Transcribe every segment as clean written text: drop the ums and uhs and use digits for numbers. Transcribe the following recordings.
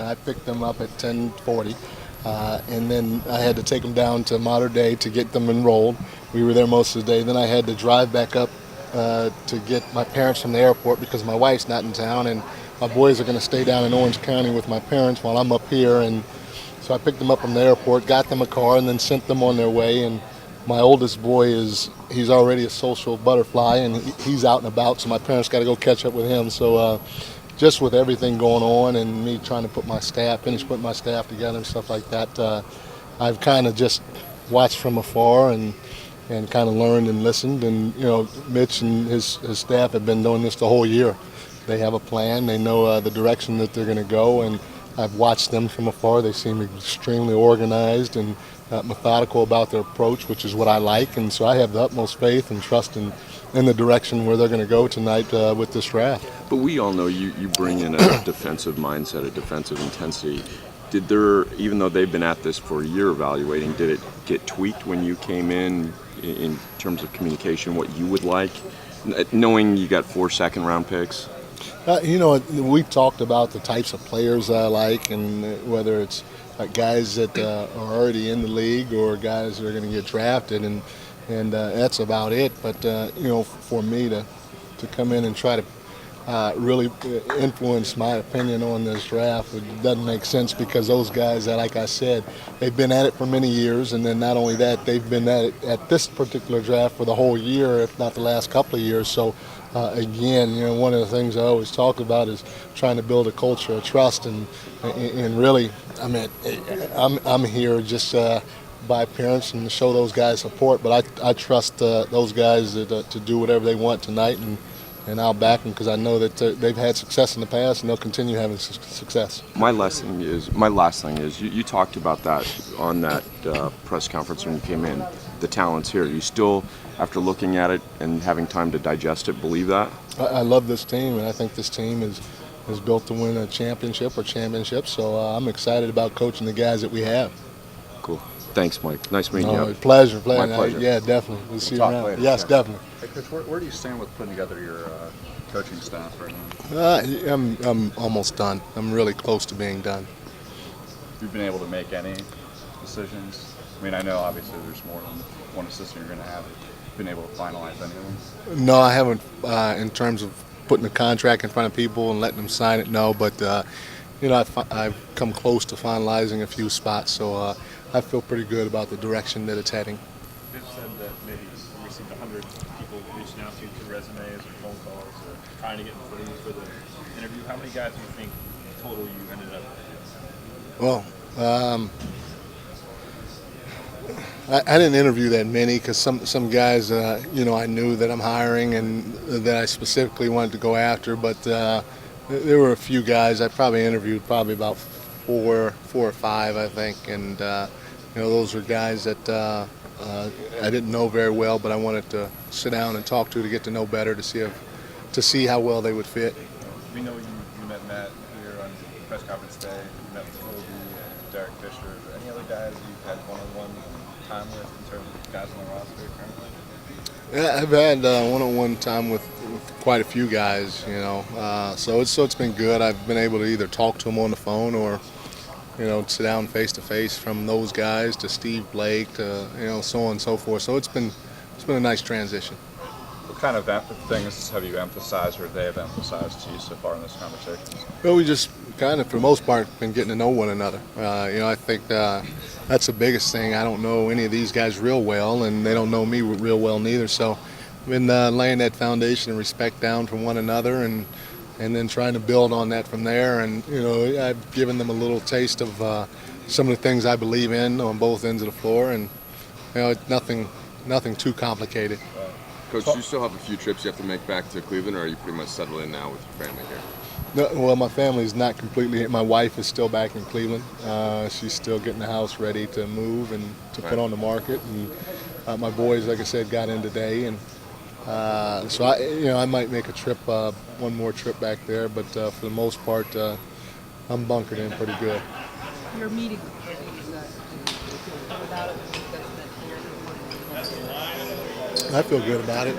I picked them up at 10:40, and then I had to take them down to Mater Dei to get them enrolled. We were there most of the day. Then I had to drive back up to get my parents from the airport because my wife's not in town, and my boys are going to stay down in Orange County with my parents while I'm up here. And so I picked them up from the airport, got them a car, and then sent them on their way. And my oldest boy he's already a social butterfly, and he's out and about, so my parents got to go catch up with him. So just with everything going on and me trying to finish putting my staff together and stuff like that, I've kind of just watched from afar and kind of learned and listened. And Mitch and his staff have been doing this the whole year. They have a plan. They know the direction that they're going to go, and I've watched them from afar. They seem extremely organized and methodical about their approach, which is what I like. And so I have the utmost faith and trust in the direction where they're going to go tonight with this draft. But we all know you bring in a defensive mindset, a defensive intensity. Even though they've been at this for a year evaluating, did it get tweaked when you came in terms of communication, what you would like, knowing you got 4 second-round picks? We talked about the types of players I like, and whether it's guys that are already in the league or guys that are going to get drafted, and that's about it. But for me to come in and try to really influence my opinion on this draft, it doesn't make sense, because those guys, like I said, they've been at it for many years, and then not only that, they've been at it at this particular draft for the whole year, if not the last couple of years. So again, one of the things I always talk about is trying to build a culture of trust, and really, I mean, I'm here just by parents and to show those guys support, but I trust those guys to do whatever they want tonight, and I'll back them because I know that they've had success in the past and they'll continue having success. My last thing is you talked about that on that press conference when you came in. The talent's here. You still, after looking at it and having time to digest it, believe that? I love this team, and I think this team is built to win a championship or championships. So I'm excited about coaching the guys that we have. Cool. Thanks, Mike. Nice meeting you. Pleasure. My pleasure. Yeah, definitely. We'll see you talk around. later. Yes, Sure. definitely. Hey, Coach, where do you stand with putting together your coaching staff right now? I'm almost done. I'm really close to being done. Have you been able to make any decisions? I mean, I know obviously there's more than one assistant you're going to have. Been able to finalize any of them? No, I haven't. In terms of putting the contract in front of people and letting them sign it, no. But I've come close to finalizing a few spots, so I feel pretty good about the direction that it's heading. Mitch said that maybe you received 100 people reaching out to you through resumes or phone calls or trying to get in front of you for the interview. How many guys do you think total you ended up with? Well, I didn't interview that many because some guys, I knew that I'm hiring and that I specifically wanted to go after. But there were a few guys I probably interviewed, probably about four or five, I think. And those were guys that I didn't know very well, but I wanted to sit down and talk to get to know better, to see how well they would fit. We know you met Matt here on the press conference day. You met with Kobe and Derek Fisher. Are there any other guys you've had one-on-one time with in terms of guys on the roster currently? Yeah, I've had one-on-one time with quite a few guys, so it's been good. I've been able to either talk to them on the phone or, sit down face to face, from those guys to Steve Blake to so on and so forth. So it's been a nice transition. What kind of things have you emphasized or they have emphasized to you so far in this conversation? Well, we just kind of, for the most part, been getting to know one another. I think that's the biggest thing. I don't know any of these guys real well, and they don't know me real well neither. So I've been laying that foundation of respect down from one another, and then trying to build on that from there. And I've given them a little taste of some of the things I believe in on both ends of the floor, and nothing too complicated. Coach, do you still have a few trips you have to make back to Cleveland, or are you pretty much settled in now with your family here? No, well, my family's not completely. My wife is still back in Cleveland. She's still getting the house ready to move and to put on the market. And my boys, like I said, got in today, and so I might make a trip, one more trip back there. But for the most part, I'm bunkered in pretty good. Your meeting without it, I feel good about it.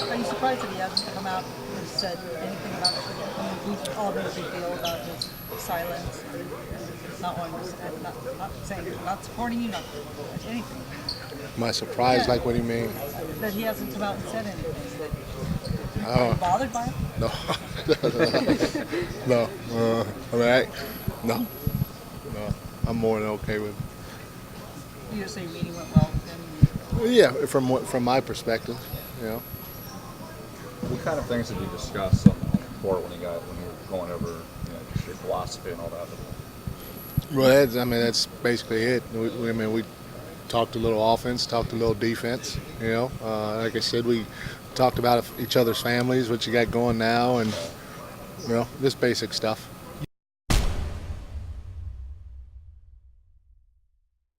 are you surprised that he hasn't come out and said anything about it. I mean, we all made a big deal about his silence and not wanting to, not saying, not supporting you, not anything. Am I surprised? Yeah. Like, what do you mean? That he hasn't come out and said anything. That, Oh. are you bothered by it? No. No. I mean, no. No. I'm more than okay with it. You just say your meeting went well with him. Well, yeah, from my perspective, you know. What kind of things did you discuss on the court when you were going over, just your philosophy and all that? Well, that's basically it. We talked a little offense, talked a little defense. You know, like I said, we talked about each other's families, what you got going now, and just basic stuff.